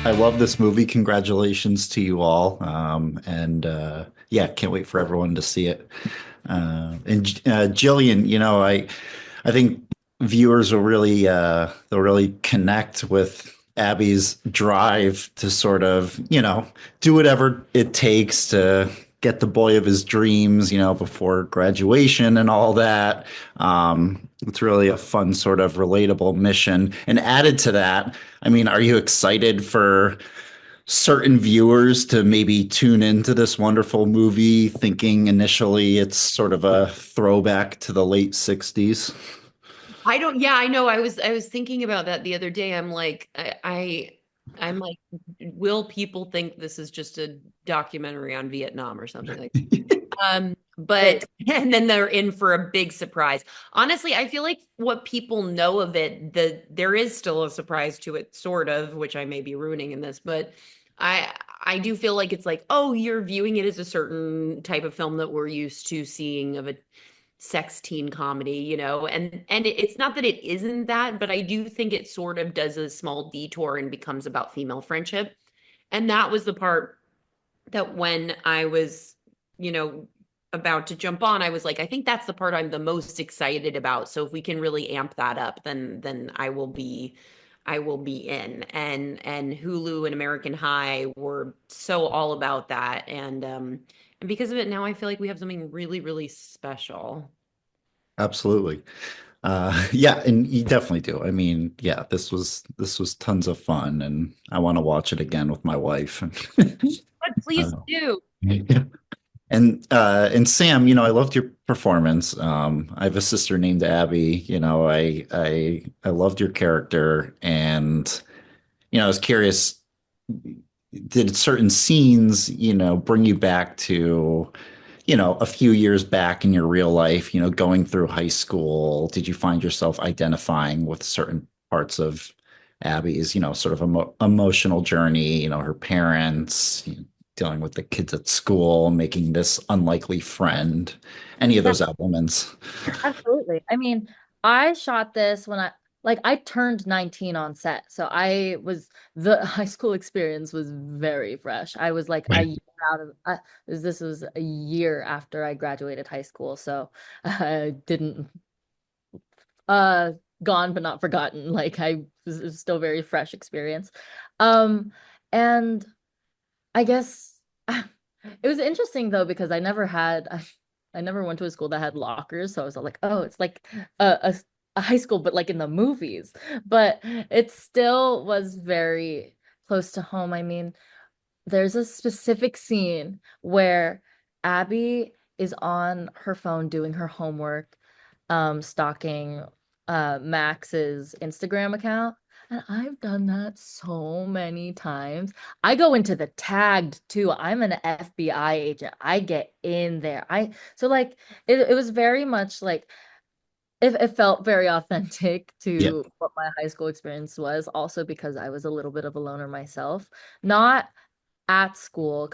I love this movie. Congratulations to you all. And yeah, can't wait for everyone to see it. And Jillian, I think viewers will really they'll really connect with Abby's drive to sort of, do whatever it takes to get the boy of his dreams, before graduation and all that. It's really a fun sort of relatable mission. And added to that, I mean, are you excited for certain viewers to maybe tune into this wonderful movie thinking initially it's sort of a throwback to the late 60s? I don't, yeah, I know. I was thinking about that the other day. I'm like, will people think this is just a documentary on Vietnam or something like but and then they're in for a big surprise. Honestly, I feel like what people know of it, there is still a surprise to it, sort of, which I may be ruining in this, but I do feel like it's like, oh, you're viewing it as a certain type of film that we're used to seeing of a sex teen comedy, and it's not that it isn't that, but I do think it sort of does a small detour and becomes about female friendship. And that was the part that when I was, you know, about to jump on, I was like, I think that's the part I'm the most excited about. So if we can really amp that up, then I will be in. And Hulu and American High were so all about that. And because of it, now I feel like we have something really, really special. Absolutely. Yeah, and you definitely do. I mean, yeah, this was tons of fun, and I want to watch it again with my wife. But please Uh, do. and Sam, I loved your performance. I have a sister named Abby. I loved your character, and I was curious, did certain scenes, bring you back to, a few years back in your real life, going through high school? Did you find yourself identifying with certain parts of Abby's, sort of emotional journey, her parents, dealing with the kids at school, making this unlikely friend, any of Yeah, those elements? absolutely. I mean, I shot this when I turned 19 on set. So the high school experience was very fresh. I was like a Right. year out of, this was a year after I graduated high school. So I didn't, uh, gone but not forgotten. Like it was still very fresh experience. Um, and I guess it was interesting though because I never went to a school that had lockers, so I was like, oh, it's like a high school, but like in the movies. But it still was very close to home. I mean, there's a specific scene where Abby is on her phone doing her homework, stalking Max's Instagram account. And I've done that so many times. I go into the tagged too. I'm an FBI agent. I get in there. I so like it was very much like it felt very authentic Yeah. to what my high school experience was, also because I was a little bit of a loner myself. Not at school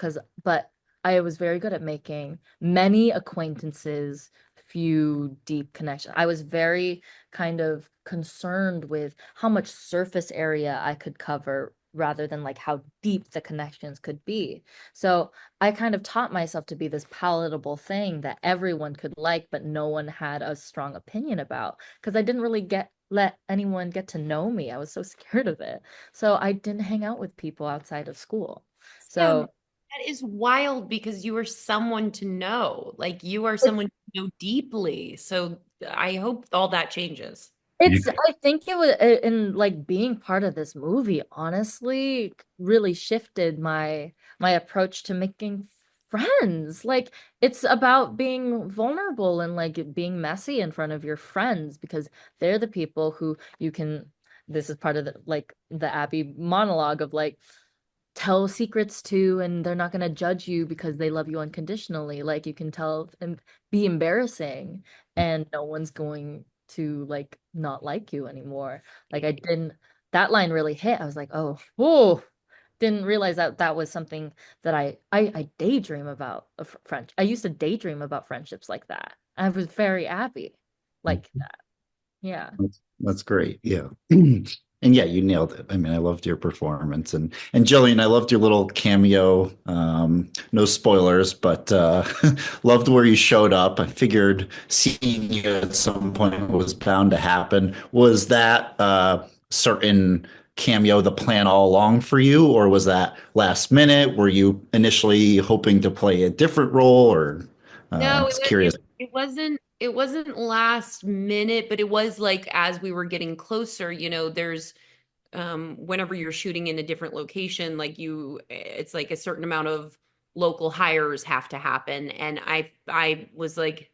but I was very good at making many acquaintances, few deep connections. I was very kind of concerned with how much surface area I could cover rather than like how deep the connections could be. So I kind of taught myself to be this palatable thing that everyone could like, but no one had a strong opinion about because I didn't really get let anyone get to know me. I was so scared of it. So I didn't hang out with people outside of school. Sam, So that is wild because you are someone to know. Like you are someone to know deeply. So I hope all that changes. I think it was in like being part of this movie, honestly, really shifted my approach to making friends. Like it's about being vulnerable and like being messy in front of your friends because they're the people who you can this is part of the Abby monologue of like tell secrets to and they're not going to judge you because they love you unconditionally. Like you can tell and be embarrassing and no one's going to like not like you anymore. Like I didn't that line really hit. I was like, "Oh, whoa." Didn't realize that that was something that I daydream about a French. I used to daydream about friendships like that. I was very happy like that. Yeah. That's great. Yeah. and yeah, you nailed it. I mean, I loved your performance, and Jillian, I loved your little cameo. No spoilers, but loved where you showed up. I figured seeing you at some point was bound to happen. Was that certain cameo the plan all along for you, or was that last minute? Were you initially hoping to play a different role, or No, just curious? it wasn't last minute, but it was like as we were getting closer, there's whenever you're shooting in a different location, like it's like a certain amount of local hires have to happen. And I was like,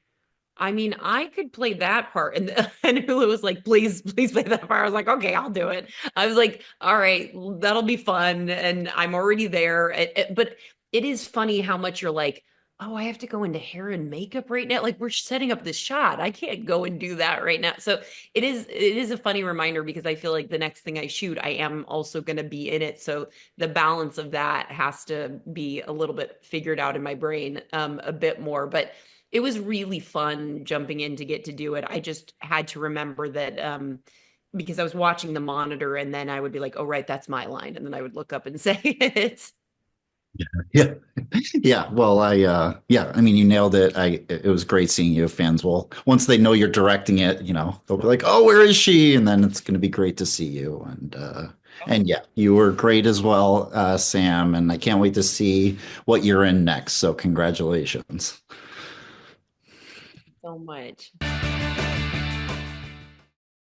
I mean, I could play that part. And, and Hulu was like, please play that part. I was like, okay, I'll do it. I was like, all right, that'll be fun. And I'm already there. But it is funny how much you're like, oh, I have to go into hair and makeup right now. Like we're setting up this shot. I can't go and do that right now. So it is a funny reminder because I feel like the next thing I shoot, I am also going to be in it. So the balance of that has to be a little bit figured out in my brain a bit more. But it was really fun jumping in to get to do it. I just had to remember that because I was watching the monitor and then I would be like, oh, right, that's my line. And then I would look up and say it. Yeah. Yeah. Well, yeah, I mean, you nailed it. It was great seeing you. Fans will, once they know you're directing it, they'll be like, oh, where is she? And then it's going to be great to see you. And yeah, you were great as well, Sam. And I can't wait to see what you're in next. So congratulations. So much.